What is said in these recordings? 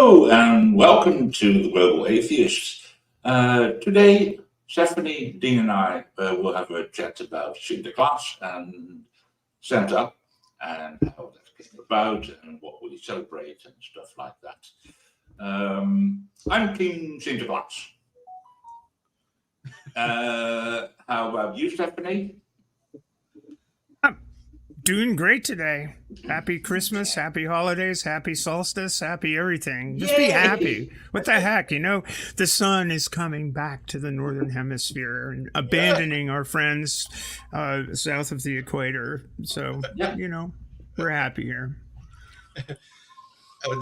Hello and welcome to the Global Atheists. Today, Stephanie, Dean and I will have a chat about Sinterklaas and Santa and how that came about and what we celebrate and stuff like that. I'm King Sinterklaas. How about you, Stephanie? Doing great today. Happy Christmas, happy holidays, happy solstice, happy everything. Just be happy. What the heck, you know? The sun is coming back to the northern hemisphere and abandoning our friends south of the equator. So, you know, we're happy here.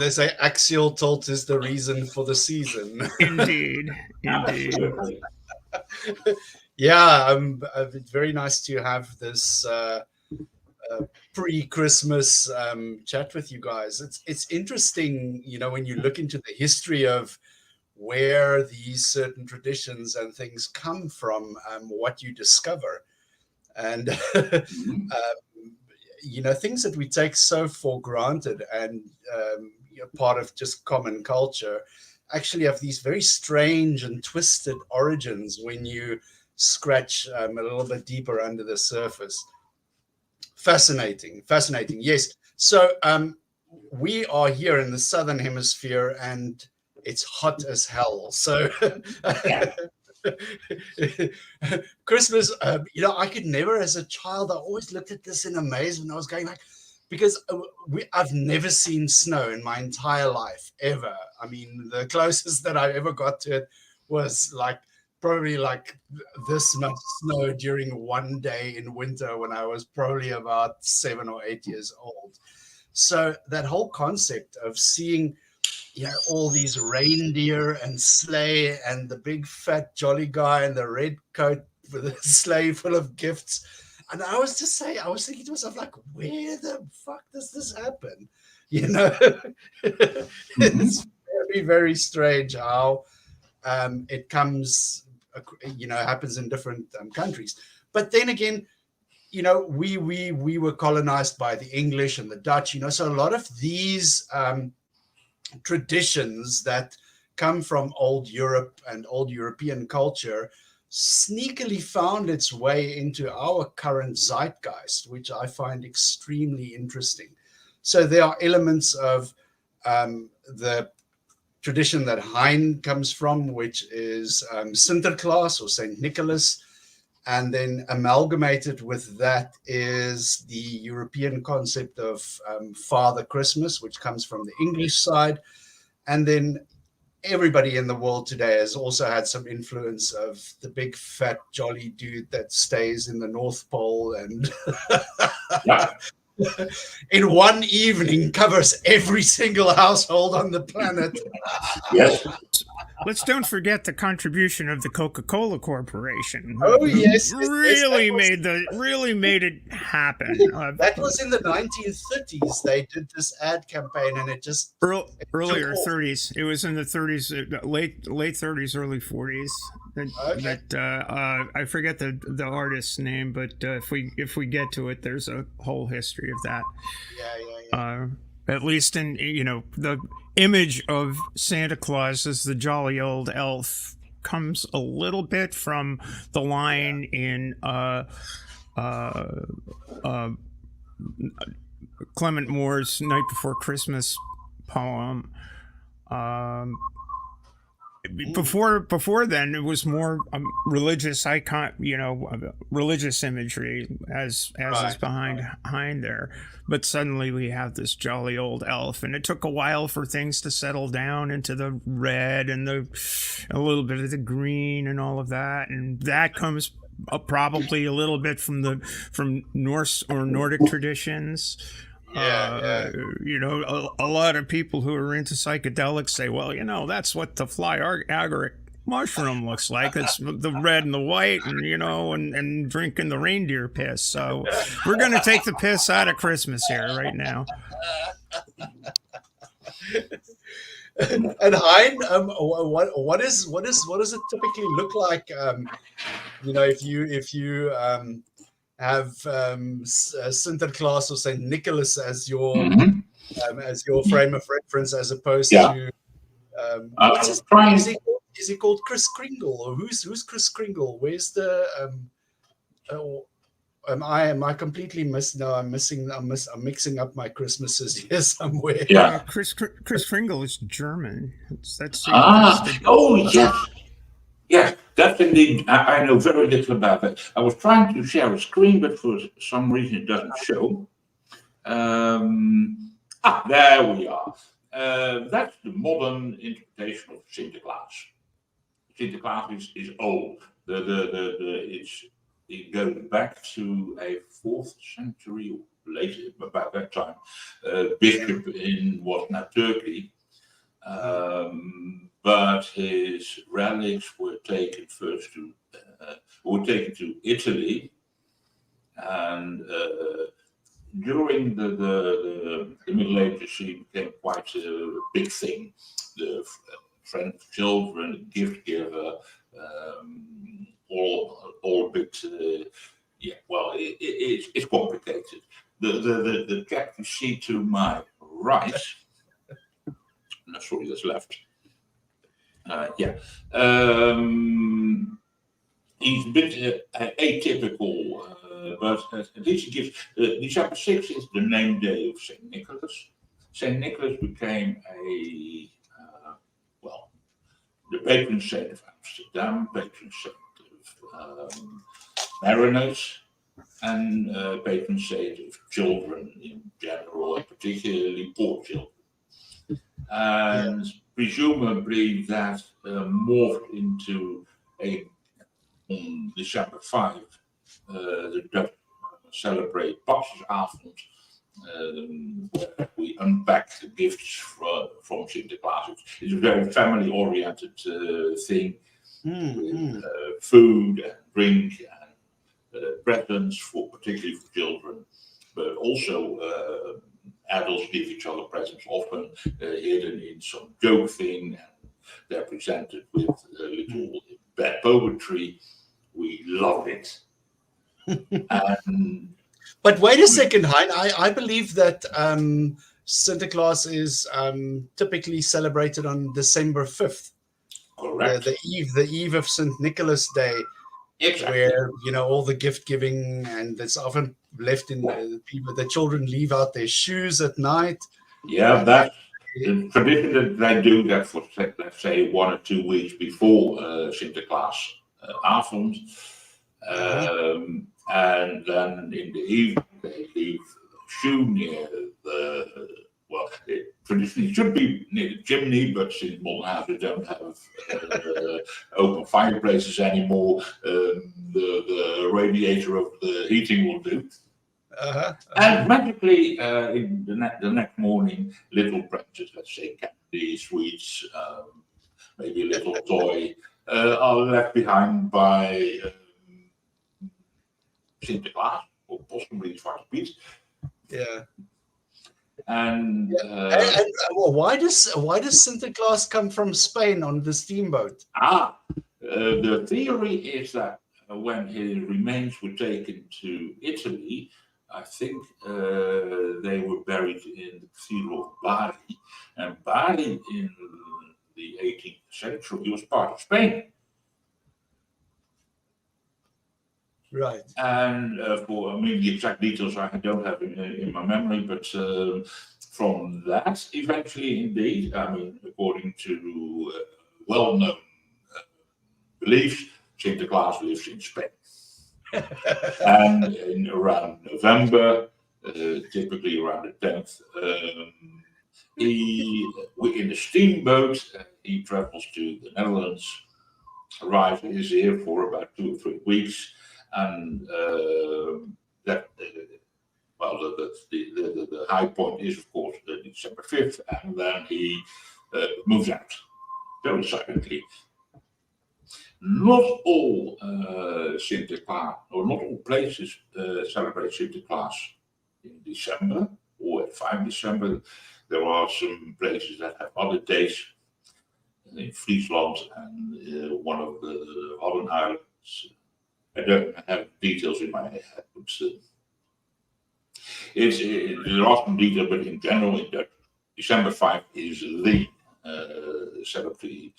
They say axial tilt is the reason for the season. Indeed. Yeah, it's very nice to have this pre-Christmas chat with you guys. It's interesting, you know, when you look into the history of where these certain traditions and things come from, what you discover, and you know, things that we take so for granted and you know, part of just common culture actually have these very strange and twisted origins when you scratch a little bit deeper under the surface. Fascinating. Yes. So we are here in the southern hemisphere and it's hot as hell. So Christmas, you know, I could never, as a child, I always looked at this in amazement. I was going like, because I've never seen snow in my entire life, ever. I mean, the closest that I ever got to it was like probably like this much snow during one day in winter when I was probably about 7 or 8 years old. So that whole concept of seeing, you know, all these reindeer and sleigh and the big fat jolly guy in the red coat with a sleigh full of gifts. And I was thinking to myself, like, where the fuck does this happen? You know, it's very, very strange how it comes, you know, happens in different countries. But then again, you know, we were colonized by the English and the Dutch, you know, so a lot of these traditions that come from old Europe and old European culture sneakily found its way into our current zeitgeist, which I find extremely interesting. So there are elements of the tradition that Hein comes from, which is Sinterklaas or Saint Nicholas, and then amalgamated with that is the European concept of Father Christmas, which comes from the English side, and then everybody in the world today has also had some influence of the big fat jolly dude that stays in the North Pole and in one evening covers every single household on the planet. Yes. Let's don't forget the contribution of the Coca-Cola Corporation. Oh yes, really made it happen. That was in the 1930s. They did this ad campaign, and it just earlier 30s. It was in the 30s, late 30s, early 40s. I forget the artist's name, but if we get to it, there's a whole history of that. Yeah. At least in, you know, the image of Santa Claus as the jolly old elf comes a little bit from the line in Clement Moore's Night Before Christmas poem. Before then, it was more religious icon, you know, religious imagery as is behind there. But suddenly we have this jolly old elf, and it took a while for things to settle down into the red and a little bit of the green and all of that, and that comes probably a little bit from Norse or Nordic traditions. You know, a lot of people who are into psychedelics say, well, you know, that's what the fly agaric mushroom looks like. It's the red and the white, and, you know, and drinking the reindeer piss. So we're going to take the piss out of Christmas here right now. And Hein, what does it typically look like? You know, if you have Sinterklaas or Saint Nicholas as your frame of reference, as opposed to What's his trying. Is he called Chris Kringle, or who's Chris Kringle? Where's the am I completely I'm mixing up my Christmases here somewhere. Yeah. Chris Kringle is German. That's oh yes. Yes, that's indeed. I know very little about that. I was trying to share a screen, but for some reason it doesn't show. There we are. That's the modern interpretation of Sinterklaas. Sinterklaas is old. It goes back to a 4th century or later, about that time, bishop in what now Turkey. But his relics were taken to Italy, and during the Middle Ages, he became quite a big thing. The friend of children, gift giver, all a bit. It's complicated. The chap you see to my right. No, sorry, that's left. He's a bit atypical, but at least he gives. December 6th is the name day of St. Nicholas. St. Nicholas became the patron saint of Amsterdam, patron saint of mariners, and patron saint of children in general, and particularly poor children. And presumably that morphed into on December 5, the Dutch celebrate Paasavond, where we unpack the gifts from Sinterklaas. It's a very family-oriented thing, with food and drink and presents, particularly for children, but also adults give each other presents, often hidden in some joke thing, and they're presented with little bad poetry. We love it. But wait a second, Hein. I believe that Sinterklaas is typically celebrated on December 5th. Correct. The eve of St. Nicholas Day. Exactly. Where all the gift giving, and it's often left in the children leave out their shoes at night. Yeah, that's the tradition that they do that for, let's say, 1 or 2 weeks before Sinterklaas avond, and then in the evening they leave shoe near the. Well, traditionally it should be near the chimney, but since modern houses don't have open fireplaces anymore, the radiator of the heating will do. And magically, in the next morning, little presents, let's say candy, sweets, maybe a little toy, are left behind by Sinterklaas, or possibly Zwarte Piet. Yeah. And why does Sinterklaas come from Spain on the steamboat? The theory is that when his remains were taken to Italy, I think they were buried in the Cathedral of Bari, and Bari in the 18th century was part of Spain. Right. And the exact details I don't have in my memory, but from that, eventually, indeed, according to well-known beliefs, Sinterklaas lives in Spain. And in around November, typically around the 10th, in a steamboat, he travels to the Netherlands, is here for about 2 or 3 weeks. And the high point is, of course, December 5th, and then he moves out very silently. Not all Sinterklaas, or not all places celebrate Sinterklaas in December or at 5 December. There are some places that have other days in Friesland and one of the Wadden Islands. I don't have details in my head, but there are some details, but in general, December 5 is the set up the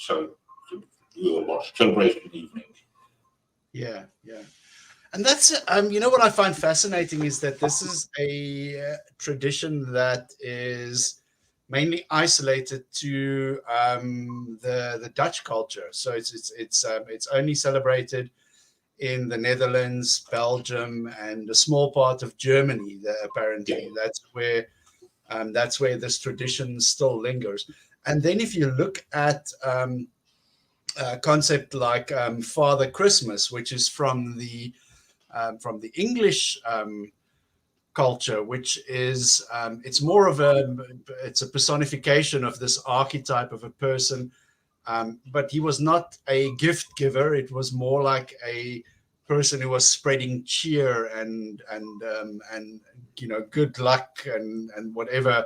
celebration evening. Yeah. And that's, what I find fascinating is that this is a tradition that is mainly isolated to the Dutch culture. So it's only celebrated in the Netherlands, Belgium, and a small part of Germany. Apparently, that's where this tradition still lingers. And then if you look at a concept like Father Christmas, which is from the English culture, which is it's more of it's a personification of this archetype of a person, but he was not a gift giver. It was more like a person who was spreading cheer and good luck and whatever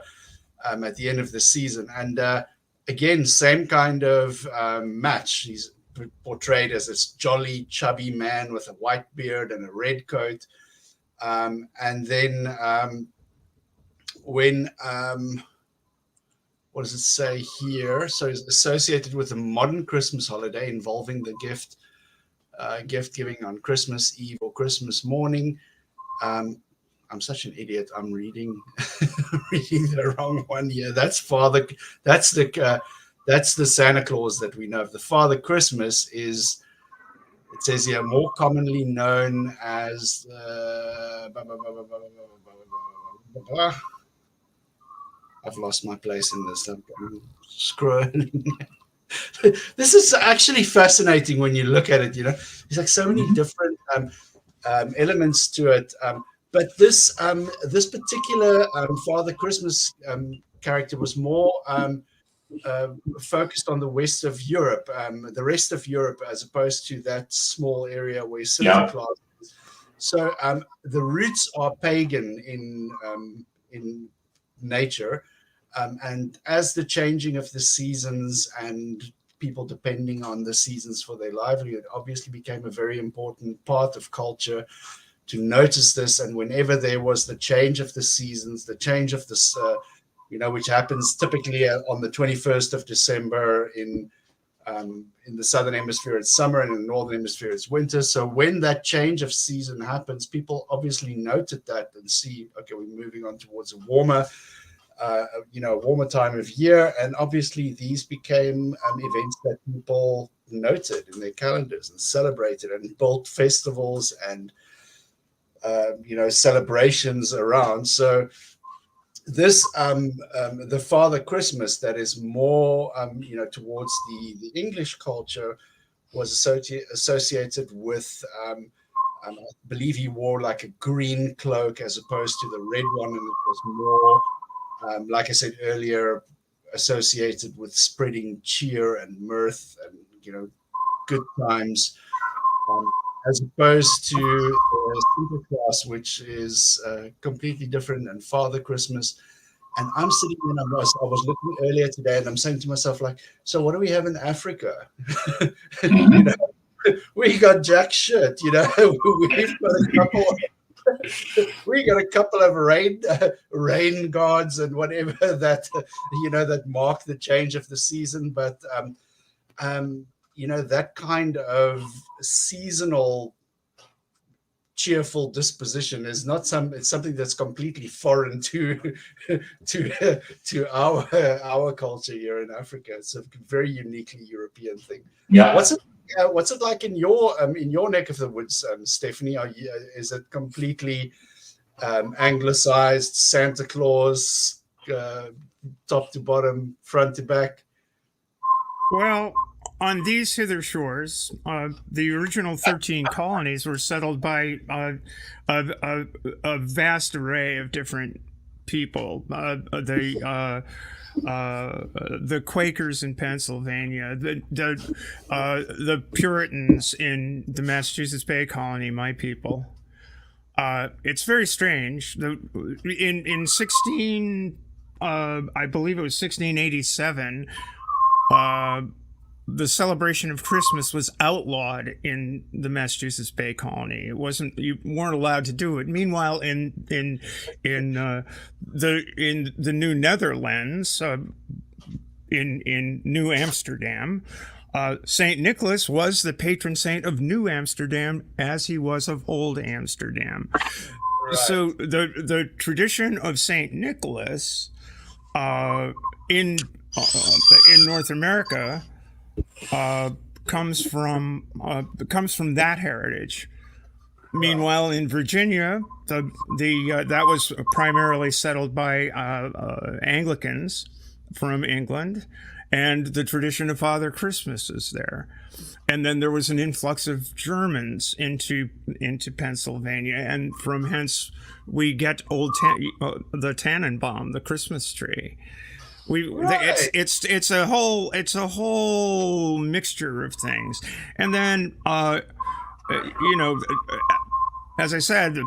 at the end of the season. And again, same kind of match. He's portrayed as this jolly, chubby man with a white beard and a red coat. And then when what does it say here? So it's associated with a modern Christmas holiday involving the gift giving on Christmas Eve or Christmas morning. I'm such an idiot. I'm reading the wrong one here. That's the Santa Claus that we know of. The Father Christmas is, it says here, more commonly known as I've lost my place in this. I'm scrolling. This is actually fascinating when you look at it. There's like so many different elements to it. But this particular Father Christmas character was more focused on the west of Europe, the rest of Europe, as opposed to that small area where Sinterklaas is. So the roots are pagan in nature, and as the changing of the seasons and people depending on the seasons for their livelihood obviously became a very important part of culture to notice this. And whenever there was the change of the seasons, the change of this, which happens typically on the 21st of December in the southern hemisphere, it's summer, and in the northern hemisphere, it's winter. So when that change of season happens, people obviously noted that and see, okay, we're moving on towards a warmer time of year. And obviously these became events that people noted in their calendars and celebrated and built festivals and celebrations around. So this the Father Christmas that is more towards the English culture was associated with I believe he wore like a green cloak as opposed to the red one, and it was more like I said earlier, associated with spreading cheer and mirth and good times, as opposed to Sinterklaas, which is completely different, and Father Christmas. And I'm sitting in, I was looking earlier today, and I'm saying to myself, like, so what do we have in Africa? We got jack shit, we've got a couple of rain gods and whatever that that mark the change of the season, but that kind of seasonal cheerful disposition is not it's something that's completely foreign to our culture here in Africa. It's a very uniquely European thing. Yeah. What's it like in your neck of the woods, Stephanie? Is it completely anglicized, Santa Claus, top to bottom, front to back? Well, on these hither shores, the original 13 colonies were settled by a vast array of different people. The Quakers in Pennsylvania, the Puritans in the Massachusetts Bay Colony, my people. It's very strange. In 16, I believe it was 1687. The celebration of Christmas was outlawed in the Massachusetts Bay Colony. You weren't allowed to do it. Meanwhile, in the New Netherlands, in New Amsterdam. Saint Nicholas was the patron saint of New Amsterdam as he was of Old Amsterdam. Right. So the tradition of Saint Nicholas in North America comes from that heritage. Meanwhile, in Virginia, that was primarily settled by Anglicans from England, and the tradition of Father Christmas is there. And then there was an influx of Germans into Pennsylvania, and from hence we get the Tannenbaum, the Christmas tree. It's a whole mixture of things, and then as I said,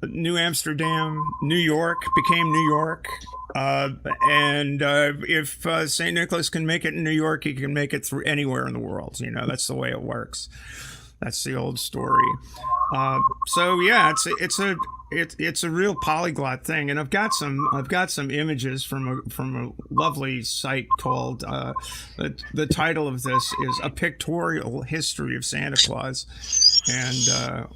New Amsterdam, New York became New York. And if St. Nicholas can make it in New York, he can make it through anywhere in the world. That's the way it works. That's the old story. So yeah, it's a real polyglot thing, and I've got some images from a lovely site called the title of this is A Pictorial History of Santa Claus, and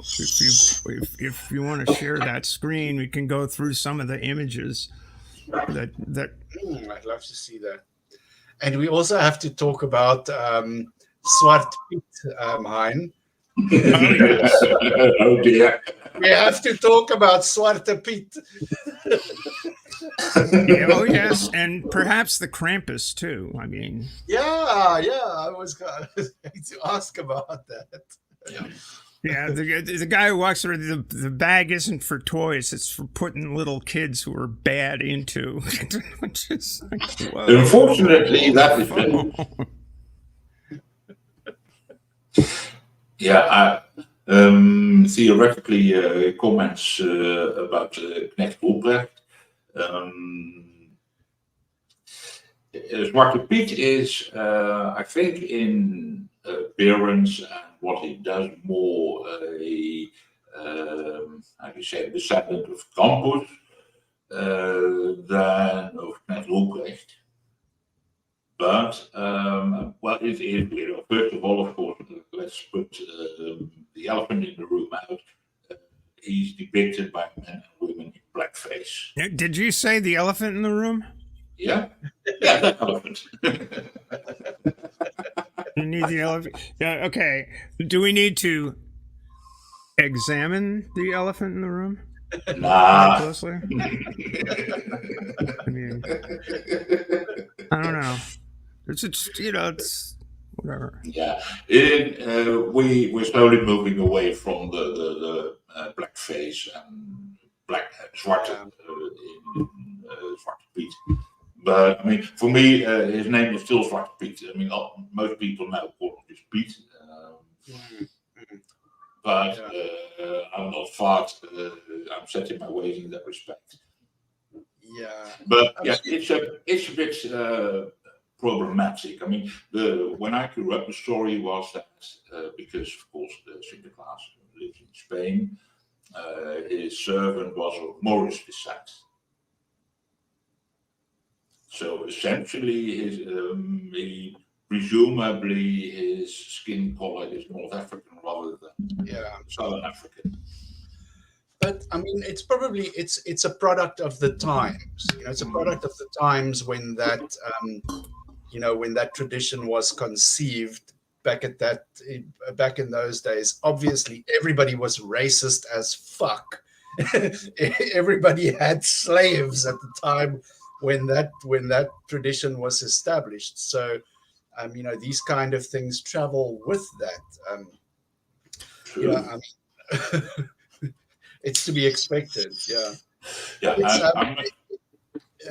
if you want to share that screen, we can go through some of the images that I'd love to see that. And we also have to talk about Zwart Piet, Hein. Oh dear. We have to talk about Zwarte Piet. Oh yes, and perhaps the Krampus too. I mean, I was going to ask about that. Yeah, the guy who walks around, the bag isn't for toys; it's for putting little kids who are bad into. Which is like, whoa. Unfortunately, that is. Yeah, theoretically, comments about Knecht Ruprecht. Zwarte Piet is, I think, in appearance and what he does more how do you say, descendant of Krampus than of Knecht Ruprecht. But, well, it is, first of all, of course, let's put the elephant in the room out. He's depicted by men and women in blackface. Did you say the elephant in the room? Yeah? Yeah, that elephant. You need the elephant? Yeah, okay. Do we need to examine the elephant in the room? Nah. Closely? I mean, I don't know. It's whatever. Yeah, we're slowly moving away from the blackface and Zwarte Piet. But I mean, for me, his name is still Zwarte Piet. I mean, most people now call him just Piet. But I'm not fast. I'm set in my ways in that respect. Yeah. But yeah, it's a bit problematic. I mean, when I grew up, the story was that because, of course, Sinterklaas lived in Spain, his servant was of Moorish descent. So essentially, presumably his skin color is North African rather than Southern African. But I mean, it's a product of the times. It's a product of the times when that when that tradition was conceived back in those days. Obviously, everybody was racist as fuck. Everybody had slaves at the time when that tradition was established. So, these kind of things travel with that. It's to be expected. Yeah.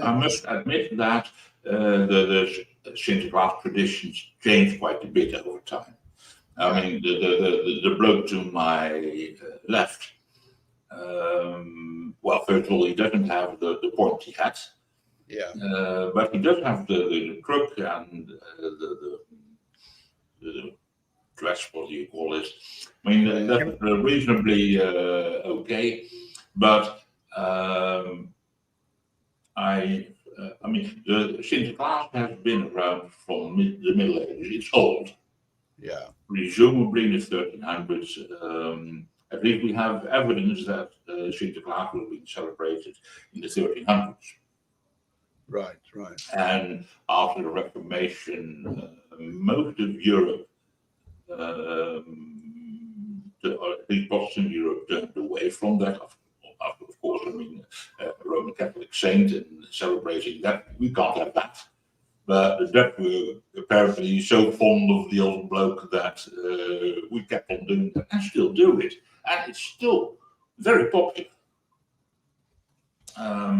I must admit that the Sinterklaas traditions changed quite a bit over time. I mean, the bloke to my left, well, first of all, he doesn't have the pointy hat. Yeah. But he does have the crook and the dress, what do you call it? I mean, that's reasonably okay, but I I mean, the Sinterklaas has been around from the Middle Ages. It's old. Yeah. Presumably in the 1300s. At least we have evidence that Sinterklaas will be celebrated in the 1300s. Right, right. And after the Reformation, most of Europe, at least Protestant Europe, turned away from that. Of course, I mean, a Roman Catholic saint and celebrating that, we can't have that. But the Dutch were apparently so fond of the old bloke that we kept on doing that and still do it. And it's still very popular. I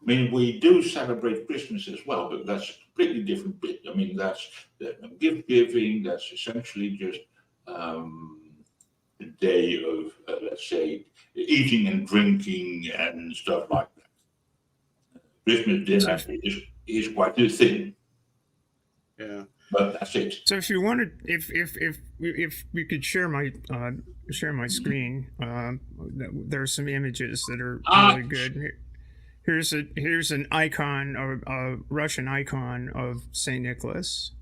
mean, we do celebrate Christmas as well, but that's a completely different bit. I mean, that's gift giving, that's essentially just a day of, let's say, eating and drinking and stuff like that. Christmas dinner is quite a thing. Yeah, but that's it. So if you wanted, if we could share my screen, there's some images that are really good. Here's an icon, a Russian icon of Saint Nicholas,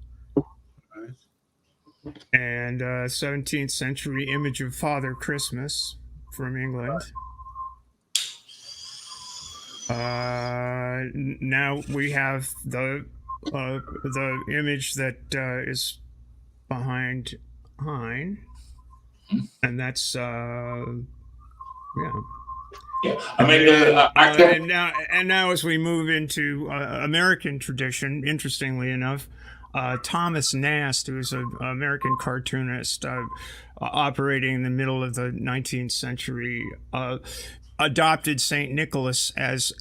and 17th century image of Father Christmas from England. Now we have the image that is behind Hein, and that's yeah. I mean, and now as we move into American tradition, interestingly enough, Thomas Nast, who's an American cartoonist operating in the middle of the 19th century, adopted Saint Nicholas as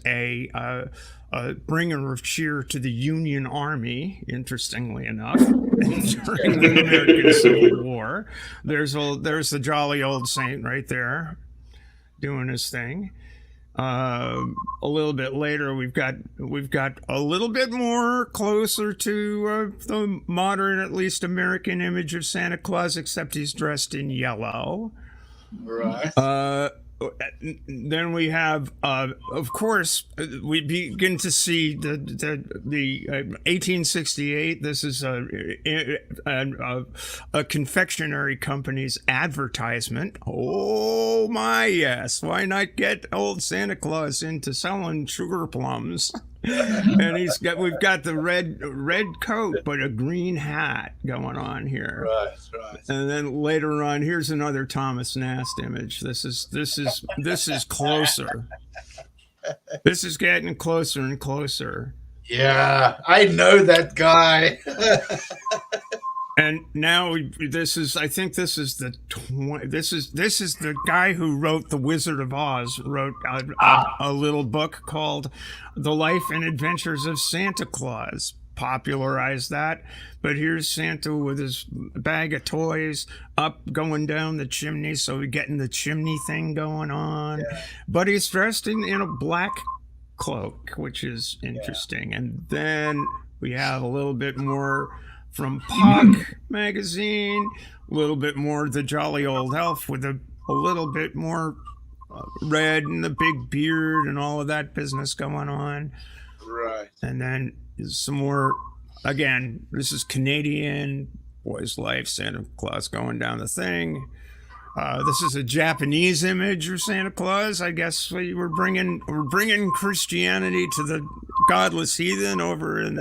a bringer of cheer to the Union Army, interestingly enough, during the American Civil War. There's the jolly old saint right there doing his thing. A little bit later, we've got a little bit more closer to the modern, at least American image of Santa Claus, except he's dressed in yellow. Right. Then we have, of course, we begin to see the 1868. This is a confectionery company's advertisement. Oh my, yes! Why not get old Santa Claus into selling sugar plums? And we've got the red coat but a green hat going on here. Right. And then later on, here's another Thomas Nast image. This is closer. This is getting closer and closer. Yeah, I know that guy. And now this is the guy who wrote The Wizard of Oz, wrote a little book called The Life and Adventures of Santa Claus, popularized that. But here's Santa with his bag of toys going down the chimney, so we're getting the chimney thing going on. Yeah. But he's dressed in a black cloak, which is interesting. Yeah. And then we have a little bit more from Puck magazine, a little bit more the jolly old elf with a little bit more red and the big beard and all of that business going on. Right. And then some more, again, this is Canadian, boy's life, Santa Claus going down the thing. This is a Japanese image of Santa Claus. I guess we're bringing Christianity to the godless heathen over in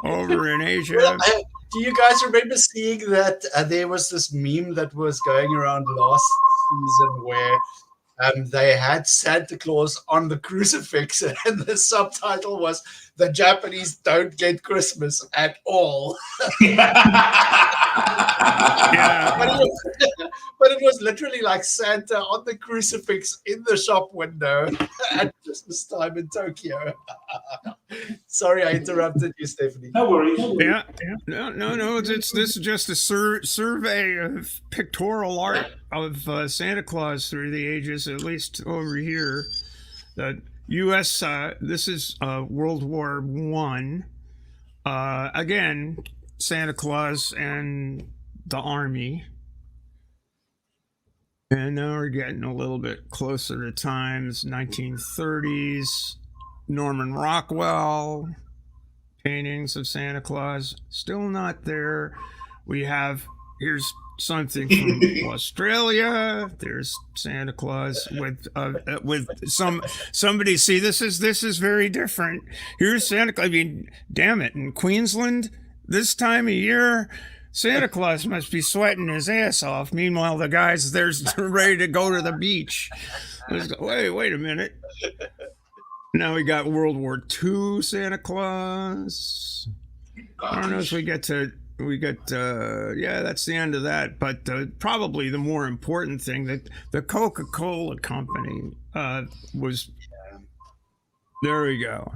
Asia. Well, do you guys remember seeing that there was this meme that was going around last season where they had Santa Claus on the crucifix and the subtitle was "The Japanese don't get Christmas at all." Yeah. But it was literally like Santa on the crucifix in the shop window at Christmas time in Tokyo. Sorry, I interrupted you, Stephanie. No worries. Yeah. No. This is just a survey of pictorial art of Santa Claus through the ages, at least over here. The U.S. This is World War I. Again, Santa Claus and the Army. And now we're getting a little bit closer to times, 1930s. Norman Rockwell paintings of Santa Claus, still not there. We have, here's something from Australia. There's Santa Claus with somebody. See, this is very different. Here's Santa Claus. I mean, damn it! In Queensland, this time of year, Santa Claus must be sweating his ass off. Meanwhile, the guys there's ready to go to the beach. Wait a minute. Now we got World War II Santa Claus. I don't know if we get yeah, that's the end of that. But probably the more important thing that the Coca-Cola company was. There we go.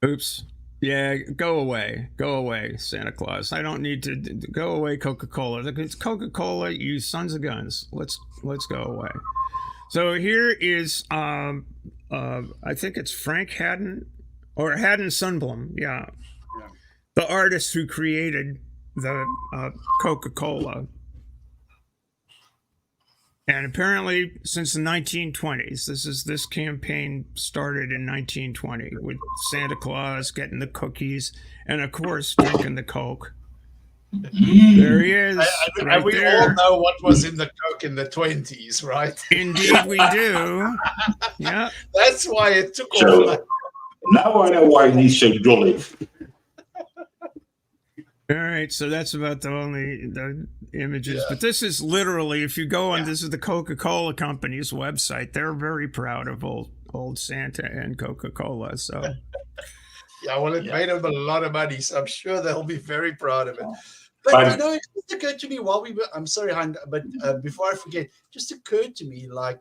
Oops. Yeah, go away, Santa Claus. I don't need to go away, Coca-Cola. It's Coca-Cola, you sons of guns. Let's go away. So here is, I think it's Frank Haddon or Haddon Sundblom. Yeah, the artist who created the Coca-Cola. And apparently, since the 1920s, this campaign started in 1920 with Santa Claus getting the cookies and, of course, drinking the Coke. There he is. And we all know what was in the Coke in the 20s, right? Indeed, we do. Yeah. That's why it took off. Now I know why he's so jolly. All right, so that's about the images. Yeah. But this is literally, if you go on, this is the Coca-Cola company's website. They're very proud of old Santa and Coca-Cola. So, yeah, well, it made them a lot of money, so I'm sure they'll be very proud of it. But you know, it just occurred to me while we were, I'm sorry, Han, but before I forget, just occurred to me like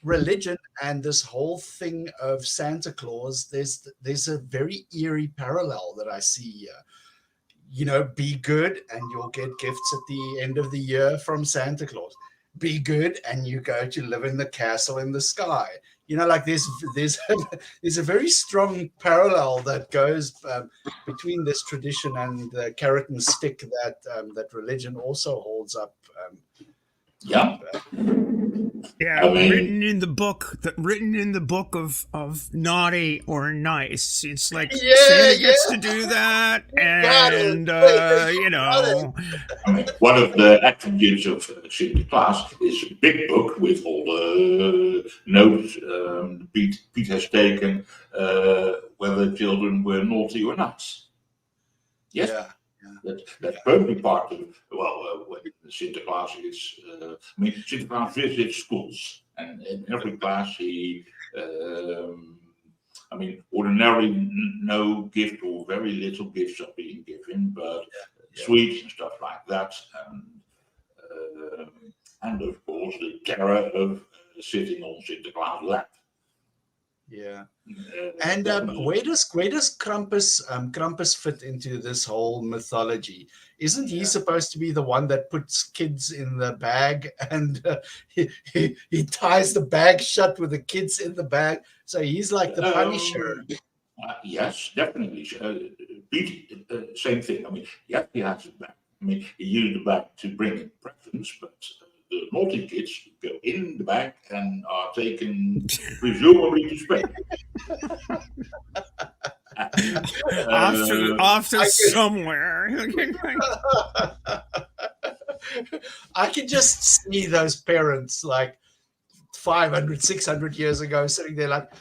religion and this whole thing of Santa Claus, there's a very eerie parallel that I see here. You know, be good and you'll get gifts at the end of the year from Santa Claus. Be good and you go to live in the castle in the sky. You know, like there's a very strong parallel that goes between this tradition and the carrot and stick that religion also holds up. Yeah. Yeah, I mean, written in the book of naughty or nice. It's like Santa gets to do that, and you know. I mean, one of the attributes of Sinterklaas is a big book with all the notes Pete has taken, whether children were naughty or not. Yes. Yeah. That's probably part of, when Sinterklaas is, I mean, Sinterklaas visits schools, and in every class he, I mean, ordinarily no gift or very little gifts are being given, but sweets and stuff like that, and of course the terror of sitting on Sinterklaas' lap. Yeah, and where does Krampus fit into this whole mythology? Isn't he supposed to be the one that puts kids in the bag and he ties the bag shut with the kids in the bag? So he's like the Punisher. Yes, definitely. Same thing. I mean, yes, he has a bag. I mean, he used the bag to bring in presents, but the naughty kids go in the bag and are taken presumably to Spain. off to somewhere. I can just see those parents like 500, 600 years ago sitting there like,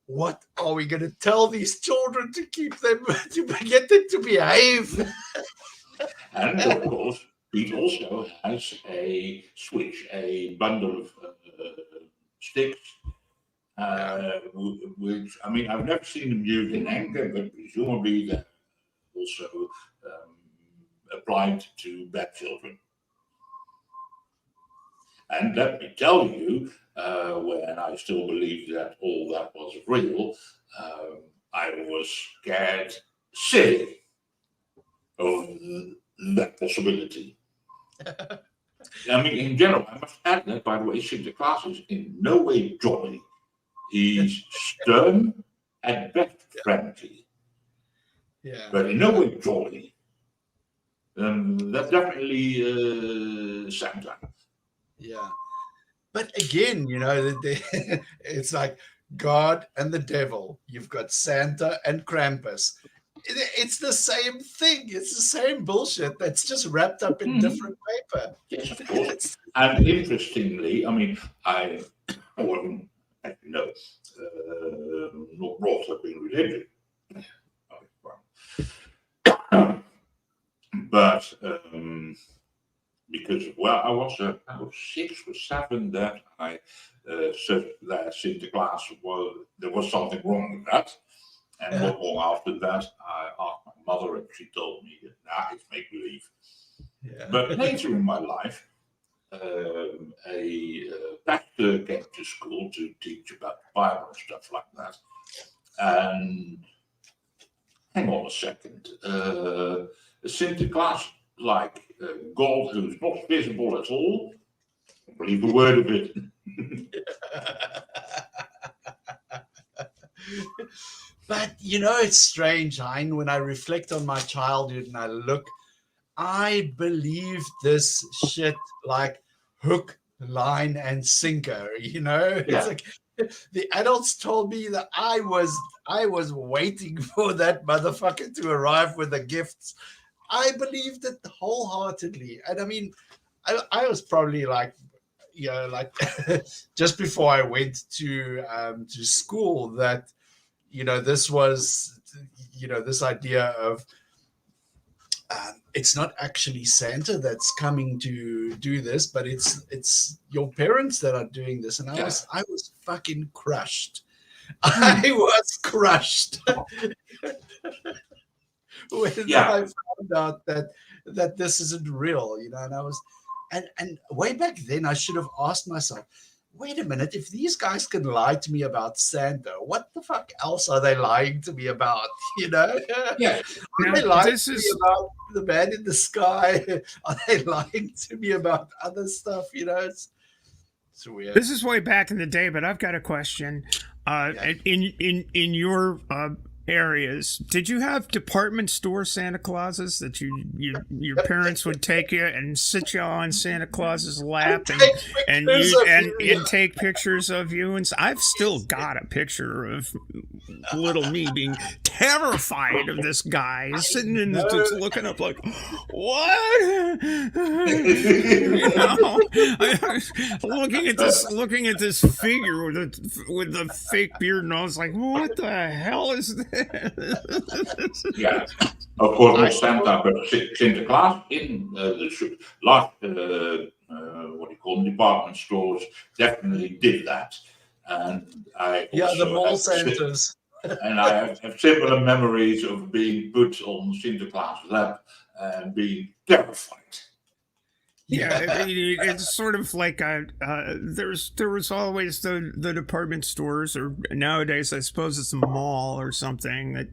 what are we going to tell these children to keep them, to get them to behave? And of course, Pete also has a switch, a bundle of sticks, which, I mean, I've never seen them used in anger, but presumably they're also applied to bad children. And let me tell you, when I still believed that all that was real, I was scared silly of that possibility. I mean, in general, I must add that, by the way, Sinterklaas is in no way jolly. He's stern and best friendly. Yeah. But in no way jolly. That's definitely Santa. Yeah. But again, it's like God and the devil. You've got Santa and Krampus. It's the same thing. It's the same bullshit that's just wrapped up in different paper. Yes, of course. And interestingly, I mean, I wasn't, not brought up in religion. But because, well, I was 6 or 7 that I said that Sinterklaas there was something wrong with that. And not long after that, I asked my mother, and she told me, nah, it's make believe. Yeah. But later in my life, a pastor came to school to teach about the Bible and stuff like that. And hang on a second, Sinterklaas, like God who's not visible at all, I don't believe a word of it. But it's strange, Hein, when I reflect on my childhood and I believe this shit like hook, line, and sinker. It's like the adults told me that I was waiting for that motherfucker to arrive with the gifts. I believed it wholeheartedly, and I mean, I was probably like just before I went to school that. This was, this idea of it's not actually Santa that's coming to do this, but it's your parents that are doing this. And I was fucking crushed. I was crushed when I found out that this isn't real, and I was, and way back then I should have asked myself, wait a minute, if these guys can lie to me about Santa, what the fuck else are they lying to me about? Yeah. Are they lying to me about the man in the sky? Are they lying to me about other stuff? It's weird. This is way back in the day, but I've got a question. In your areas, did you have department store Santa Clauses that your parents would take you and sit you on Santa Claus's lap and take pictures of you? And I've still got a picture of little me being terrified of this guy sitting in just looking up like, what? Looking at this figure with the fake beard, and I was like, what the hell is this? Yeah, of course, not Santa, but Sinterklaas in the large, what do you call them, department stores definitely did that. And I the mall Santas. And I have similar memories of being put on Sinterklaas' lap and being terrified. Yeah, it's sort of like there was always the department stores, or nowadays I suppose it's a mall or something that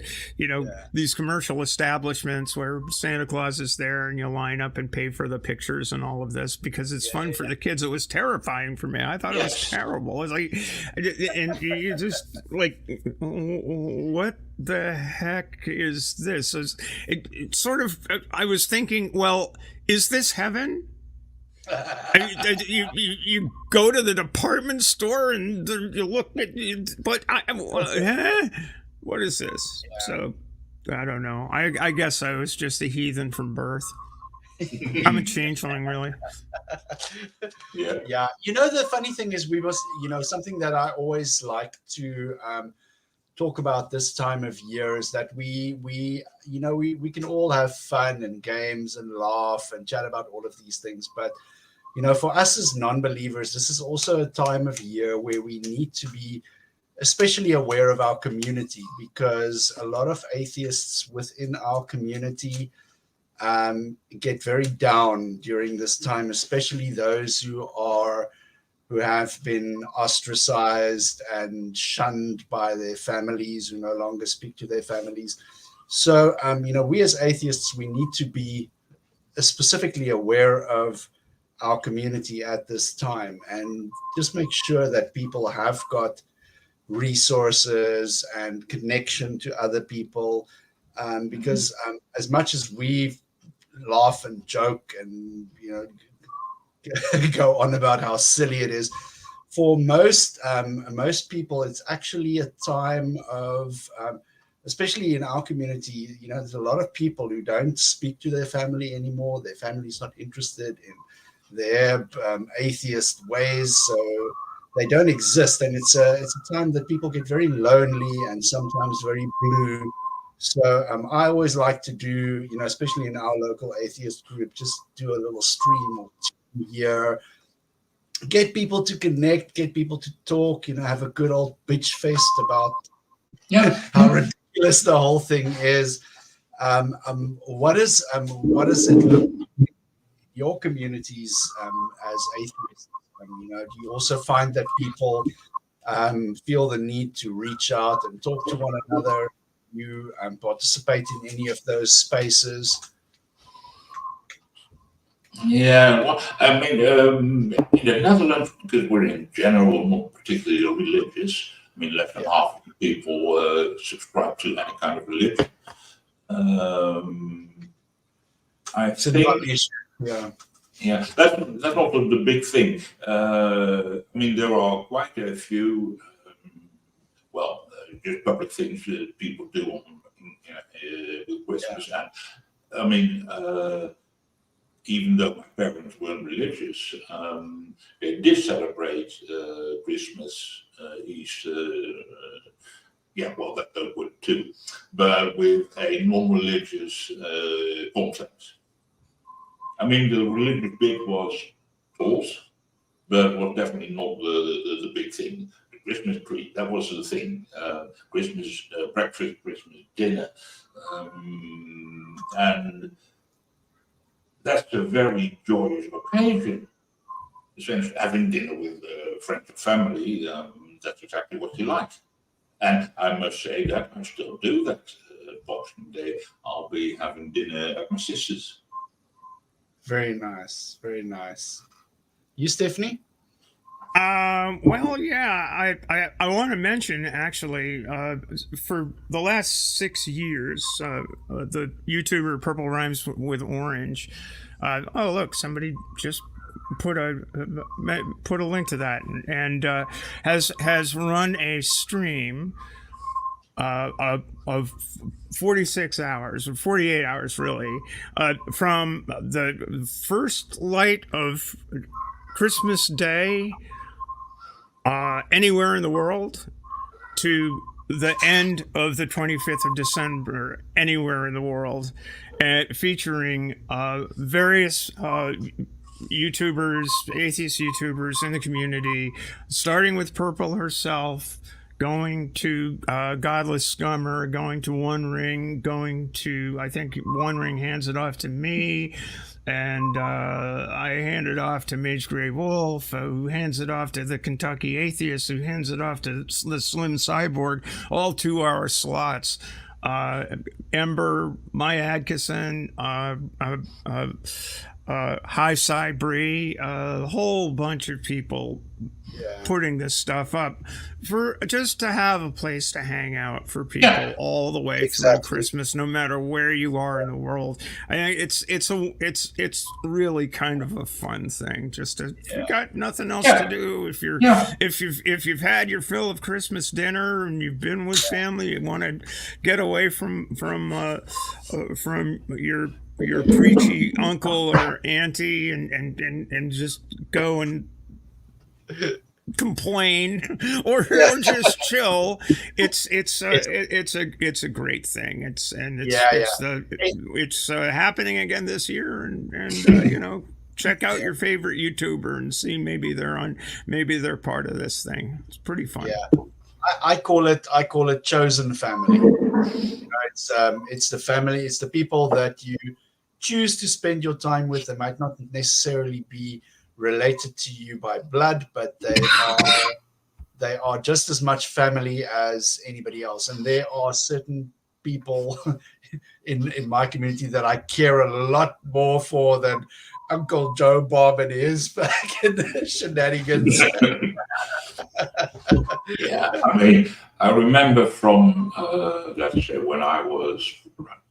these commercial establishments where Santa Claus is there and you line up and pay for the pictures and all of this because it's fun for the kids. It was terrifying for me. I thought it was terrible. It was like, and you just like, what the heck is this? It sort of, I was thinking, well, is this heaven? You go to the department store and you look at, but what is this? So I don't know. I guess I was just a heathen from birth. I'm a changeling, really. Yeah. The funny thing is, we must, something that I always like to talk about this time of year is that we can all have fun and games and laugh and chat about all of these things, but for us as non-believers, this is also a time of year where we need to be especially aware of our community, because a lot of atheists within our community get very down during this time, especially those who have been ostracized and shunned by their families, who no longer speak to their families. So, we as atheists, we need to be specifically aware of our community at this time and just make sure that people have got resources and connection to other people, because as much as we laugh and joke and go on about how silly it is, for most people, it's actually a time of, especially in our community, there's a lot of people who don't speak to their family anymore. Their family's not interested in their atheist ways, so they don't exist. And it's a time that people get very lonely and sometimes very blue. So I always like to do, especially in our local atheist group, just do a little stream or two here, get people to connect, get people to talk, have a good old bitch fest about how ridiculous the whole thing is. What does it look like in your communities as atheists? Do you also find that people feel the need to reach out and talk to one another? You participate in any of those spaces? Yeah, well, I mean, in the Netherlands, because we're in general not particularly religious, I mean, less than half of the people subscribe to any kind of religion. I think, yeah, that's not the big thing. I mean, there are quite a few, just public things that people do on with Christmas, and I mean. Even though my parents weren't religious, they did celebrate Christmas, Easter, that would too, but with a non-religious context. I mean, the religious bit was taught, but was definitely not the big thing. The Christmas tree, that was the thing. Christmas breakfast, Christmas dinner, and that's a very joyous occasion. Essentially, having dinner with friends and family, that's exactly what you like. And I must say that I still do that. Boxing Day, I'll be having dinner at my sister's. Very nice, very nice. You, Stephanie? Well, yeah, I want to mention actually, for the last 6 years, the YouTuber Purple Rhymes with Orange. Oh, look, somebody just put a link to that, and has run a stream of 46 hours or 48 hours really, from the first light of Christmas Day anywhere in the world to the end of the 25th of December anywhere in the world, featuring various YouTubers, atheist YouTubers in the community, starting with Purple herself, going to Godless Scummer, going to One Ring, going to, I think One Ring hands it off to me, and I hand it off to Mage Grey Wolf, who hands it off to the Kentucky Atheist, who hands it off to the Slim Cyborg, all 2-hour slots. Ember, Maya Adkisson, High Cybri, a whole bunch of people putting this stuff up for just to have a place to hang out for people all the way through Christmas, no matter where you are in the world. I think it's really kind of a fun thing. Just to, if you've got nothing else to do, if you've had your fill of Christmas dinner and you've been with family, you want to get away from your preachy uncle or auntie and just go and complain or just chill. It's a great thing. It's happening again this year, and check out your favorite YouTuber and see maybe they're part of this thing. It's pretty fun. I call it chosen family. It's the family. It's the people that you choose to spend your time with. They might not necessarily be related to you by blood, but they are just as much family as anybody else. And there are certain people in my community that I care a lot more for than Uncle Joe Bob and his fucking shenanigans. I mean, I remember from let's say when I was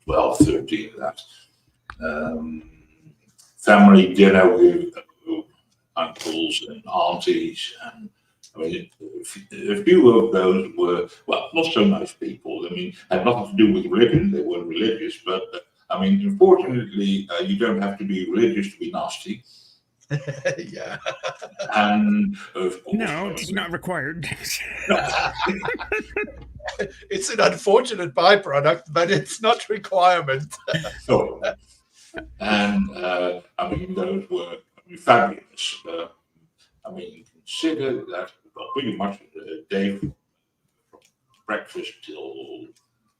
12, 13, that family dinner with uncles and aunties, and I mean, a few of those were, well, not so nice people. I mean, had nothing to do with religion. They weren't religious, but I mean, unfortunately, you don't have to be religious to be nasty. Yeah. And of course, No, it's not required. It's an unfortunate byproduct, but it's not requirement. So, and I mean, those were fabulous. I mean, consider that pretty much a day from breakfast till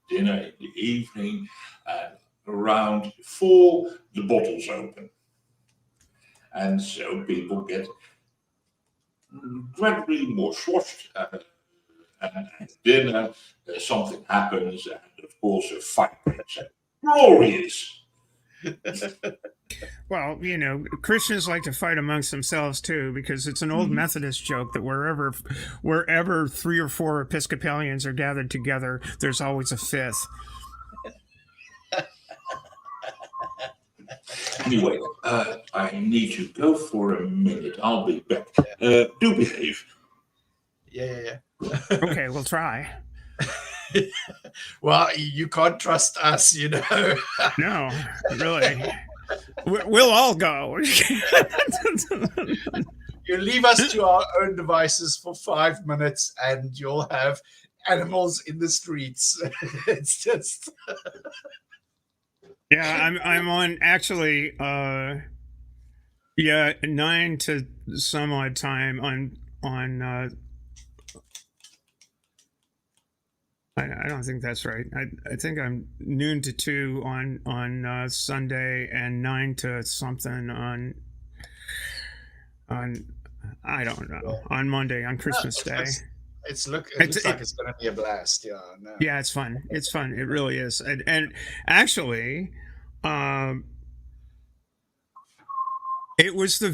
dinner in the evening, and around 4 the bottles open, and so people get gradually more swashed. And at dinner, something happens, and of course, a fight breaks out. Glorious! Well, you know, Christians like to fight amongst themselves too, because it's an old Methodist joke that wherever 3 or 4 Episcopalians are gathered together, there's always a 5th. Anyway, I need to go for a minute. I'll be back. Do behave. Yeah. Okay, we'll try. Well, you can't trust us, you know. No, really. We'll all go. You leave us to our own devices for 5 minutes and you'll have animals in the streets. It's just Yeah, I'm on actually 9 to some odd time on I don't think that's right. I think I'm noon to 2 on Sunday and 9 to something on I don't know, on Monday, on Christmas Day. It looks like it's going to be a blast. Yeah, no. Yeah, it's fun. It's fun. It really is. And actually, it was the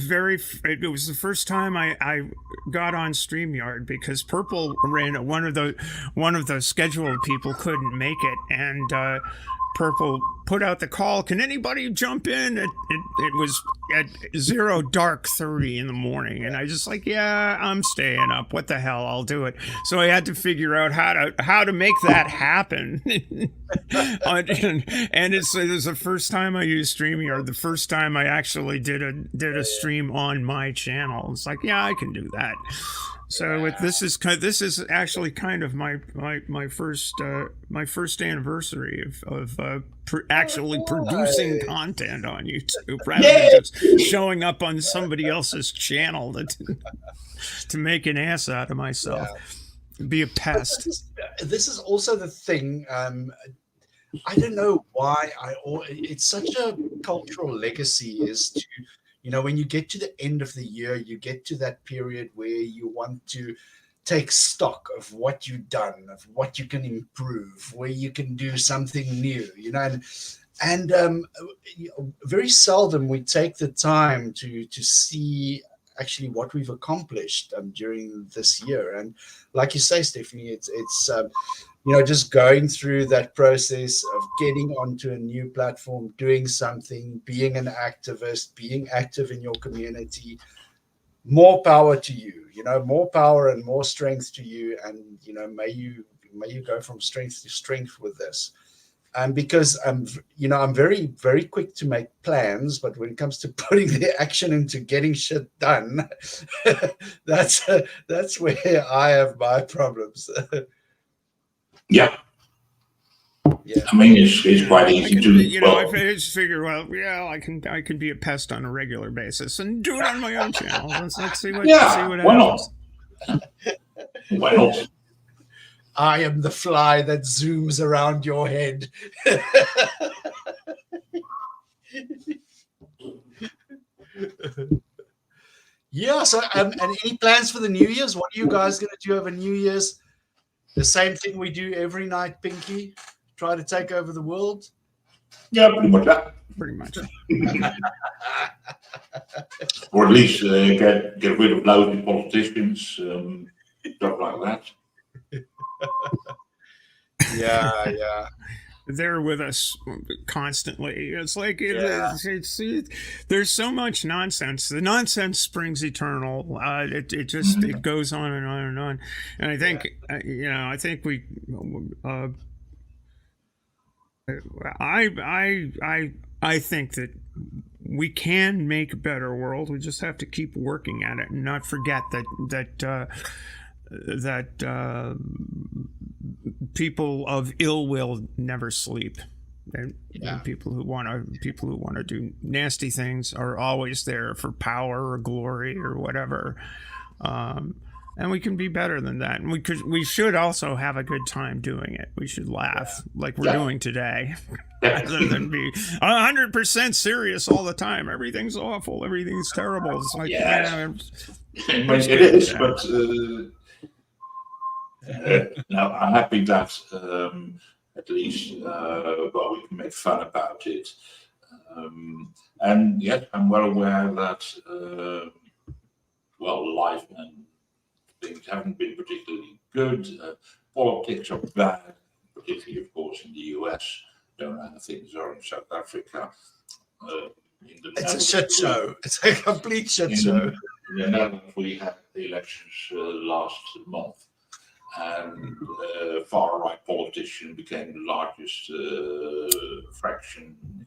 first time I got on StreamYard, because Purple ran one of the scheduled people couldn't make it, and Purple put out the call, can anybody jump in? It was at 0:30 in the morning, and I just like, yeah, I'm staying up. What the hell? I'll do it. So I had to figure out how to make that happen. And it was the first time I used StreamYard, the first time I actually did a stream on my channel. It's like, yeah, I can do that. So this is actually kind of my first anniversary of actually producing content on YouTube, rather than just showing up on somebody else's channel to make an ass out of myself, be a pest. This is also the thing. I don't know why it's such a cultural legacy is to, you know, when you get to the end of the year, you get to that period where you want to take stock of what you've done, of what you can improve, where you can do something new, you know, and very seldom we take the time to see actually what we've accomplished during this year. And like you say, Stephanie, it's you know, just going through that process of getting onto a new platform, doing something, being an activist, being active in your community. More power to you, you know, more power and more strength to you. And, you know, may you go from strength to strength with this. Because I'm very, very quick to make plans, but when it comes to putting the action into getting shit done, that's where I have my problems. Yeah. I mean, it's quite easy to. You know, I just figure, well, yeah, I can be a pest on a regular basis and do it on my own channel. Let's see what happens. Why not? I am the fly that zooms around your head. Yeah. So, and any plans for the New Year's? What are you guys going to do over New Year's? The same thing we do every night, Pinky. Try to take over the world. Yeah, pretty much that. Pretty much. Or at least get rid of lousy politicians, stuff like that. Yeah. they're with us constantly. It's like it's there's so much nonsense. The nonsense springs eternal. It just it goes on and on and on. And I think I think we I think that we can make a better world. We just have to keep working at it and not forget that people of ill will never sleep. And people who want to do nasty things are always there for power or glory or whatever. And we can be better than that. And we should also have a good time doing it. We should laugh like we're doing today, rather than be 100% serious all the time. Everything's awful. Everything's terrible. It's like, it is, but now I'm happy that at least we can make fun about it. And yet I'm well aware that life and things haven't been particularly good. Politics are bad, particularly, of course, in the US. Don't know how things are in South Africa. It's a shit show. It's a complete shit show. In the Netherlands, we had the elections last month, and far-right politician became the largest fraction in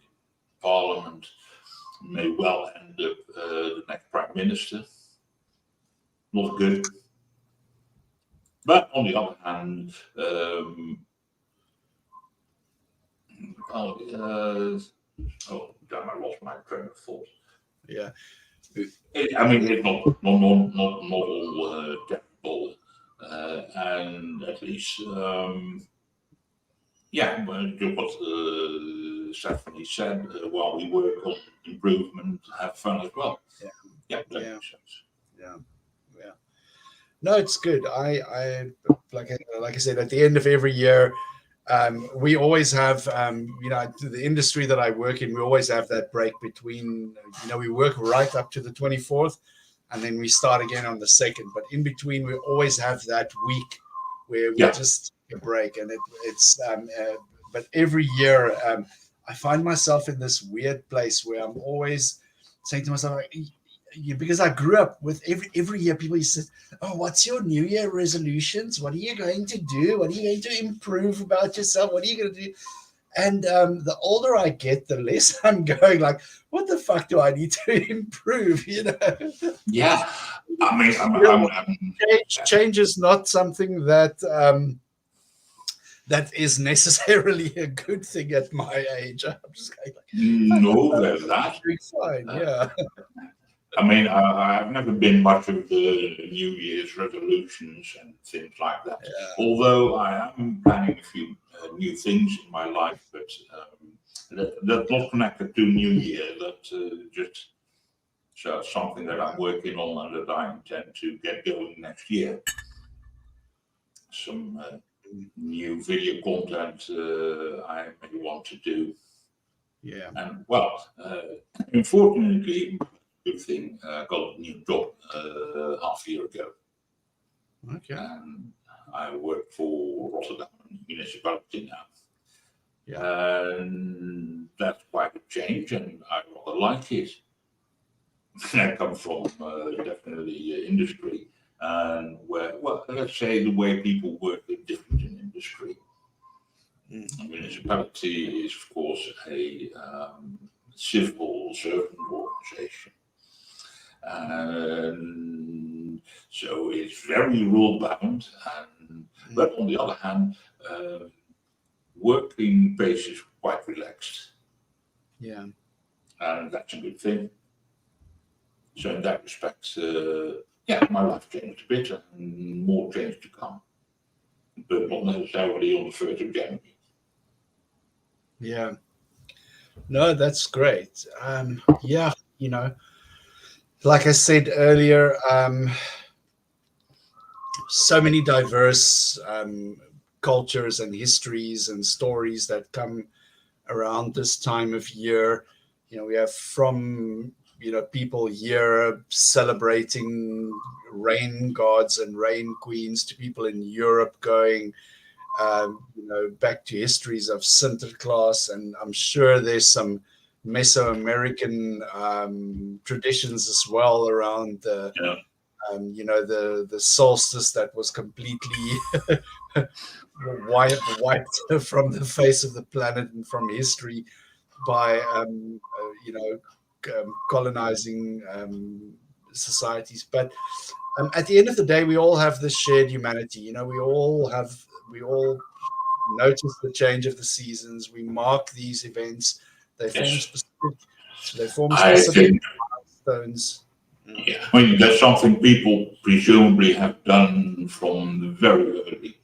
Parliament. May well end up the next Prime Minister. Not good. But on the other hand, damn, I lost my train of thought. Yeah. It's not all terrible, and at least, what Stephanie said, while we work on improvement, have fun as well. That makes sense. Yeah. No, it's good. I like I said, at the end of every year, we always have, the industry that I work in, we always have that break between, we work right up to the 24th, and then we start again on the 2nd. But in between, we always have that week where we just take a break, and but every year, I find myself in this weird place where I'm always saying to myself, because I grew up with every year people used to say, oh, what's your New Year resolutions? What are you going to do? What are you going to improve about yourself? What are you going to do? And the older I get, the less I'm going like, what the fuck do I need to improve? Yeah. Change is not something that that is necessarily a good thing at my age. I'm just going like, no, there's that. Fine, yeah. I've never been much of the New Year's resolutions and things like that. Yeah. Although I am planning a few new things in my life, but that's not connected to New Year. That's just something that I'm working on and that I intend to get going next year. Some new video content I may want to do. Yeah. And unfortunately, good thing, got a new job half a year ago. Okay. And I work for Rotterdam municipality now. Yeah. And that's quite a change, and I rather like it. I come from definitely industry, and let's say the way people work is different in industry. A municipality is, of course, a civil servant organization. And so it's very rule bound, but on the other hand, working pace is quite relaxed. Yeah. And that's a good thing. So in that respect, my life changed a bit and more change to come. But not necessarily on the 1st of January. Yeah. No, that's great. Like I said earlier, so many diverse cultures and histories and stories that come around this time of year. We have from, people here celebrating rain gods and rain queens to people in Europe going back to histories of Sinterklaas, and I'm sure there's some Mesoamerican traditions as well around the the solstice that was completely wiped from the face of the planet and from history by colonizing societies. But at the end of the day, we all have this shared humanity. We all notice the change of the seasons. We mark these events. They form specific milestones. Yeah, I mean, that's something people presumably have done from very early.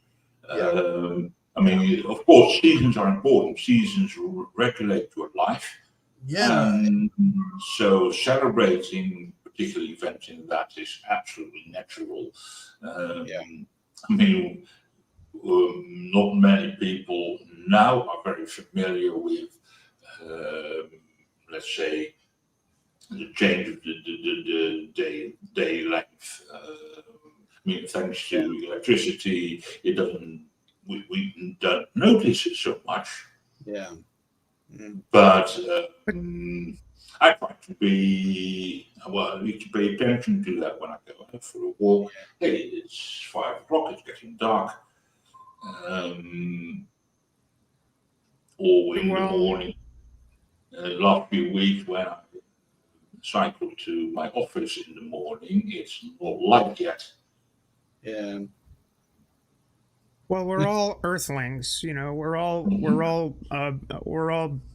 I mean, of course, seasons are important. Seasons regulate your life. Yeah. And so celebrating particular events in that is absolutely natural. I mean, not many people now are very familiar with, let's say, the change of the day length. I mean, thanks to electricity, we don't notice it so much. Yeah. But I try to I need to pay attention to that when I go out for a walk. Hey, it's 5 o'clock, it's getting dark. Or in the morning. Last few weeks when I cycle to my office in the morning, it's not light yet. Yeah. Well, we're all Earthlings, We're all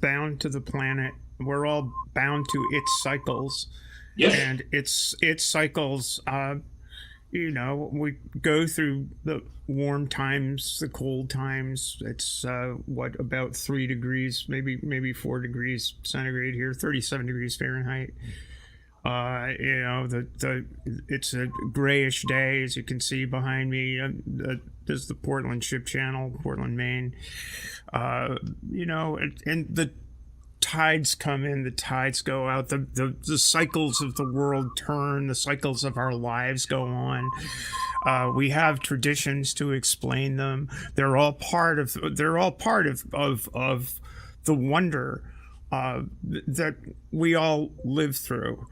bound to the planet. We're all bound to its cycles. Yes. And its cycles. We go through the warm times, the cold times. It's about 3 degrees, maybe 4 degrees centigrade here, 37 degrees Fahrenheit. It's a grayish day, as you can see behind me. There's the Portland Ship Channel, Portland, Maine. And the tides come in, the tides go out, the cycles of the world turn, the cycles of our lives go on. We have traditions to explain them. They're all part of the wonder that we all live through.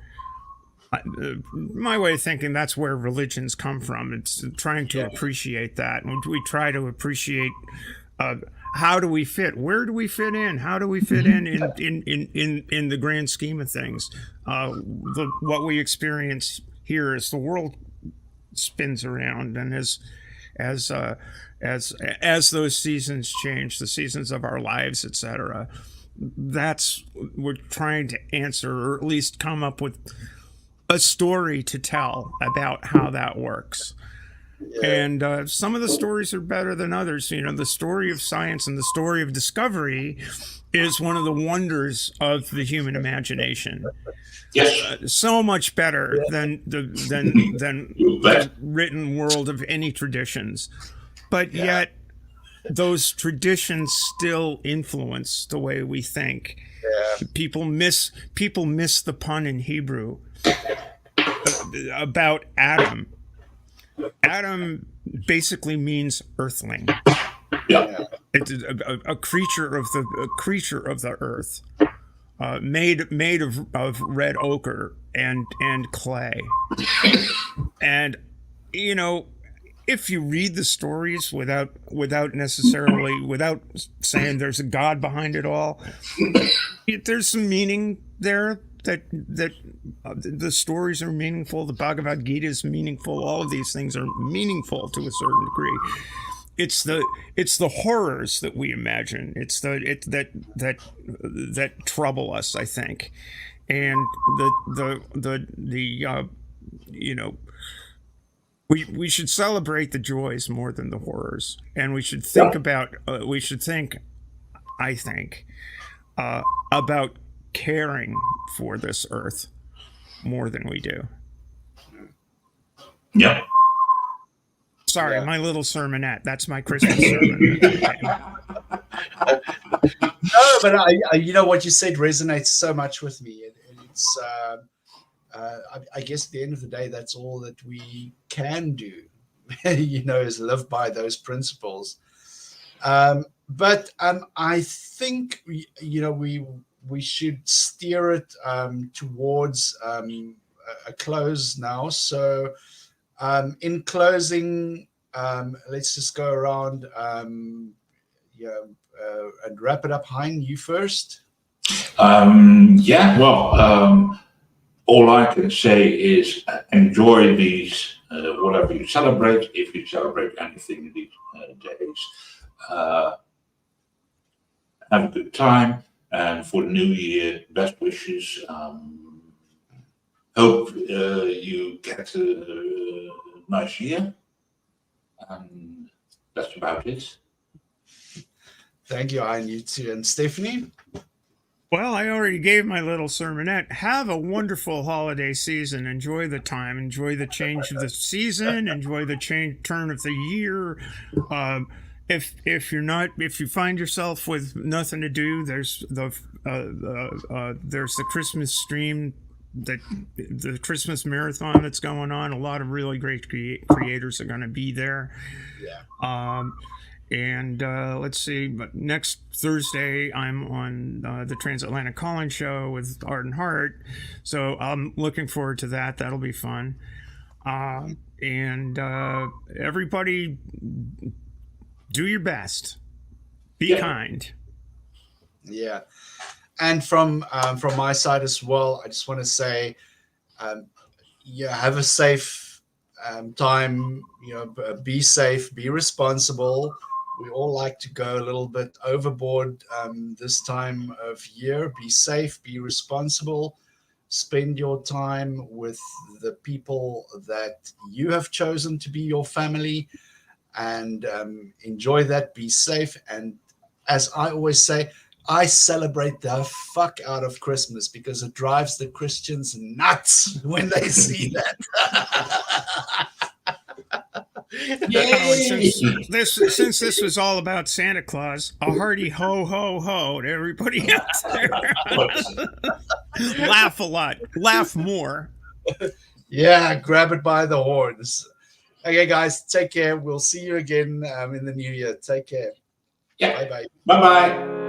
My way of thinking, that's where religions come from. It's trying to appreciate that. We try to appreciate how do we fit? Where do we fit in? How do we fit in the grand scheme of things? What we experience here as the world spins around, and as those seasons change, the seasons of our lives, etc. That's we're trying to answer, or at least come up with a story to tell about how that works. And some of the stories are better than others. The story of science and the story of discovery is one of the wonders of the human imagination. Yes. So much better than the written world of any traditions. But yet those traditions still influence the way we think. Yeah. People miss the pun in Hebrew about Adam. Adam basically means earthling. Yeah. It's a creature of the earth, made of red ochre and clay. And if you read the stories without saying there's a God behind it all, there's some meaning there. That the stories are meaningful. The Bhagavad Gita is meaningful. All of these things are meaningful to a certain degree. It's the horrors that we imagine. It's that trouble us, I think, and we should celebrate the joys more than the horrors, and we should think about I think about caring for this earth more than we do. Yeah. Sorry, my little sermonette. That's my Christmas sermon. No, but I what you said resonates so much with me. It's I guess at the end of the day, that's all that we can do. Is live by those principles. But I think we should steer it towards a close now. So in closing, let's just go around and wrap it up. Hein, you first. All I can say is enjoy these, whatever you celebrate, if you celebrate anything in these days. Have a good time, and for the new year, best wishes. Hope you get a nice year, and that's about it. Thank you, Hein, you too. And Stephanie? Well, I already gave my little sermonette. Have a wonderful holiday season. Enjoy the time. Enjoy the change of the season. Enjoy the turn of the year. If you find yourself with nothing to do, there's the Christmas stream, the Christmas marathon that's going on. A lot of really great creators are going to be there. Yeah. And let's see, but next Thursday I'm on the Transatlantic Call-In Show with Art and Heart, so I'm looking forward to that. That'll be fun. And everybody, do your best. Be kind. Yeah. And from my side as well, I just want to say, have a safe time. Be safe, be responsible. We all like to go a little bit overboard this time of year. Be safe, be responsible. Spend your time with the people that you have chosen to be your family, and enjoy that. Be safe. And as I always say, I celebrate the fuck out of Christmas because it drives the Christians nuts when they see that. Since this was all about Santa Claus, a hearty ho ho ho to everybody out there. Laugh a lot, laugh more. Yeah, grab it by the horns. Okay, guys, take care. We'll see you again in the new year. Take care. Yeah. Bye bye. Bye bye.